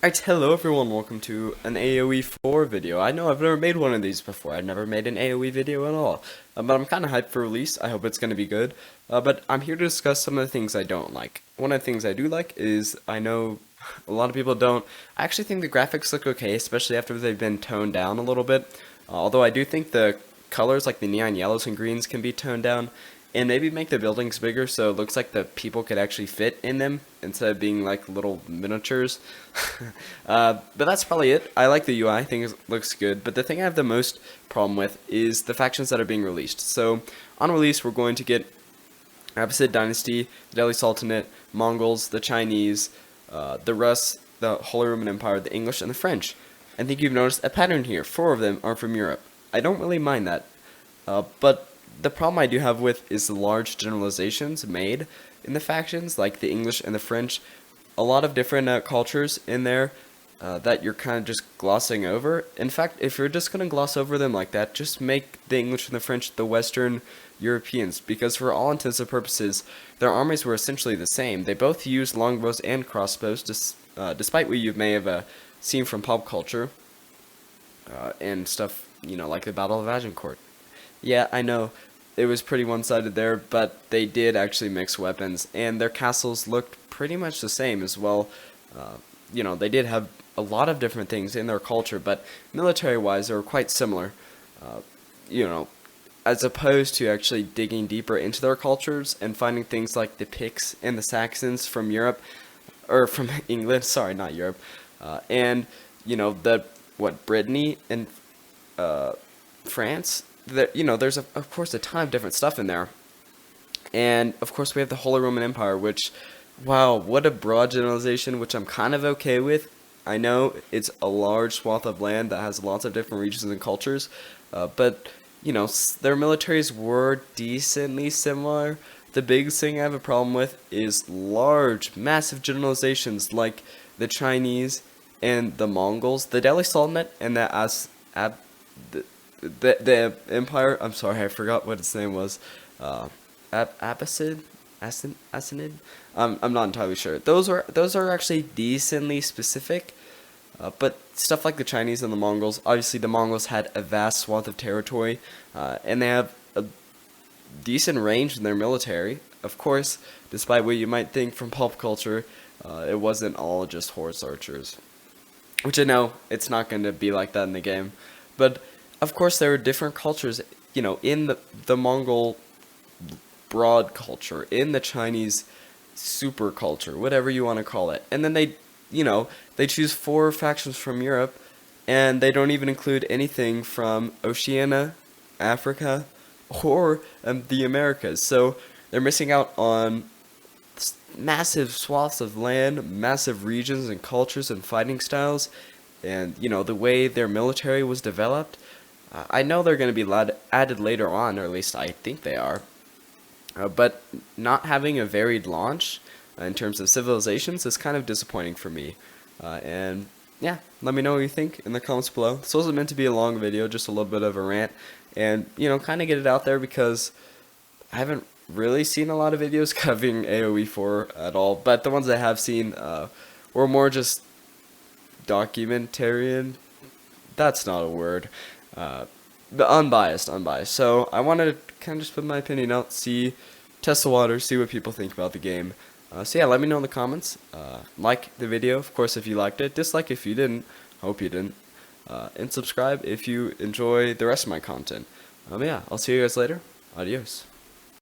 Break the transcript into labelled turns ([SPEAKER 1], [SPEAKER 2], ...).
[SPEAKER 1] Alright, hello everyone, welcome to an AOE4 video. I know I've never made one of these before. I've never made an AOE video at all. But I'm kind of hyped for release. I hope it's going to be good. But I'm here to discuss some of the things I don't like. One of the things I do like is, I know a lot of people don't. I actually think the graphics look okay, especially after they've been toned down a little bit. Although I do think the colors, like the neon yellows and greens, can be toned down. And maybe make the buildings bigger so it looks like the people could actually fit in them instead of being like little miniatures. But that's probably it. I like the UI, I think it looks good. But the thing I have the most problem with is the factions that are being released. So on release, we're going to get Abbasid Dynasty, the Delhi Sultanate, Mongols, the Chinese, the Rus, the Holy Roman Empire, the English, and the French. I think you've noticed a pattern here. 4 of them are from Europe. I don't really mind that. But the problem I do have with is the large generalizations made in the factions, like the English and the French. A lot of different cultures in there that you're kind of just glossing over. In fact, if you're just going to gloss over them like that, just make the English and the French the Western Europeans, because for all intents and purposes, their armies were essentially the same. They both used longbows and crossbows, despite what you may have seen from pop culture and stuff, like the Battle of Agincourt. Yeah, I know, it was pretty one-sided there, but they did actually mix weapons, and their castles looked pretty much the same as well. They did have a lot of different things in their culture, but military-wise, they were quite similar. As opposed to actually digging deeper into their cultures and finding things like the Picts and the Saxons from Europe, or from England, sorry, not Europe, and, Brittany and France. There's of course a ton of different stuff in there, and of course we have the Holy Roman Empire, which, wow, what a broad generalization, which I'm kind of okay with. I know it's a large swath of land that has lots of different regions and cultures, but their militaries were decently similar. The biggest thing I have a problem with is large, massive generalizations like the Chinese and the Mongols, the Delhi Sultanate, and the empire. I'm sorry, I forgot what its name was. Abbasid, Asinid. I'm not entirely sure. Those are actually decently specific, but stuff like the Chinese and the Mongols. Obviously, the Mongols had a vast swath of territory, and they have a decent range in their military. Of course, despite what you might think from pop culture, it wasn't all just horse archers. Which I know it's not going to be like that in the game, but of course, there are different cultures, in the Mongol broad culture, in the Chinese super culture, whatever you want to call it. And then they choose 4 factions from Europe, and they don't even include anything from Oceania, Africa, or the Americas. So they're missing out on massive swaths of land, massive regions and cultures and fighting styles, and, the way their military was developed. I know they're going to be added later on, or at least I think they are. But not having a varied launch in terms of civilizations is kind of disappointing for me. And yeah, let me know what you think in the comments below. This wasn't meant to be a long video, just a little bit of a rant. And, kind of get it out there because I haven't really seen a lot of videos covering AOE4 at all. But the ones I have seen were more just documentarian. That's not a word. But unbiased. So I wanted to kind of just put my opinion out, test the water, see what people think about the game. So yeah, let me know in the comments. Like the video, of course, if you liked it. Dislike if you didn't. Hope you didn't. And subscribe if you enjoy the rest of my content. Yeah, I'll see you guys later. Adios.